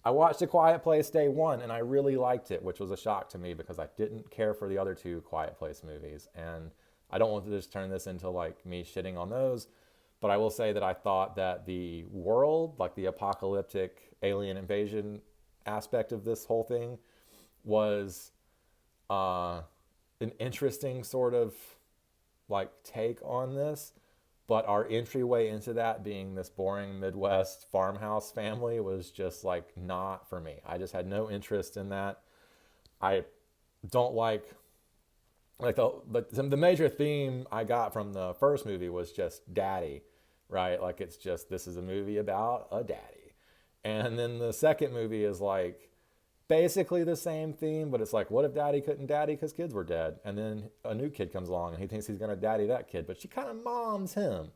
I watched A Quiet Place day one and I really liked it, which was a shock to me because I didn't care for the other two Quiet Place movies. And I don't want to just turn this into like me shitting on those, but I will say that I thought that the world, like the apocalyptic alien invasion aspect of this whole thing, was uh, an interesting sort of like take on this. But our entryway into that being this boring Midwest farmhouse family was just like not for me. I just had no interest in that. I don't like the major theme I got from the first movie was just daddy, right? Like it's just this is a movie about a daddy. And then the second movie is like basically the same theme, but it's like, what if daddy couldn't daddy because kids were dead? And then a new kid comes along and he thinks he's gonna daddy that kid, but she kind of moms him.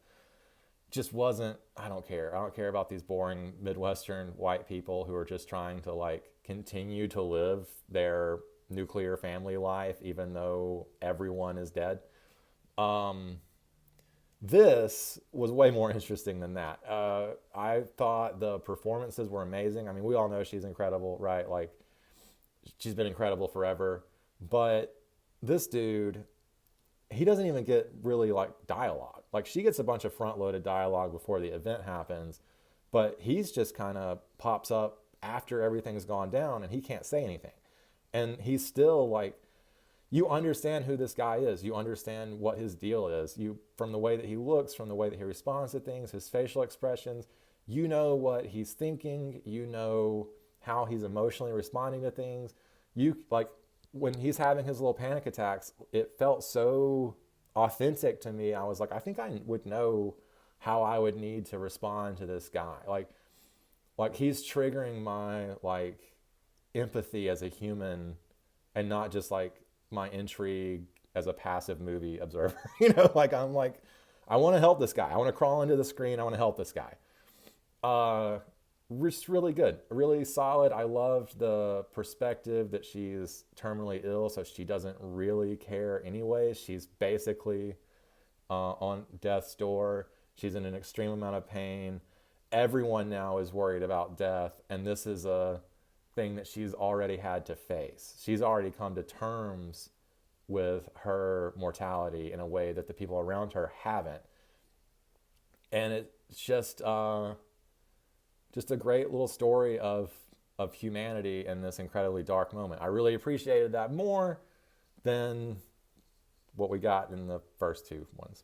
Just wasn't, I don't care. I don't care about these boring Midwestern white people who are just trying to like continue to live their nuclear family life even though everyone is dead. Um, this was way more interesting than that. I thought the performances were amazing. I mean, we all know she's incredible, right? Like, she's been incredible forever. But this dude, he doesn't even get really like dialogue. Like she gets a bunch of front loaded dialogue before the event happens, but he's just kind of pops up after everything's gone down and he can't say anything. And he's still like, you understand who this guy is. You understand what his deal is. You, from the way that he looks, from the way that he responds to things, his facial expressions, you know what he's thinking. You know how he's emotionally responding to things. You like when he's having his little panic attacks, it felt so authentic to me. I was like, I think I would know how I would need to respond to this guy. Like he's triggering my like empathy as a human and not just like my intrigue as a passive movie observer. Like I'm like, I want to help this guy. I want to crawl into the screen. I want to help this guy. Uh, just really good, really solid. I loved the perspective that she's terminally ill, so she doesn't really care anyway. She's basically on death's door. She's in an extreme amount of pain. Everyone now is worried about death, and this is a thing that she's already had to face. She's already come to terms with her mortality in a way that the people around her haven't. And it's just a great little story of humanity in this incredibly dark moment. I really appreciated that more than what we got in the first two ones.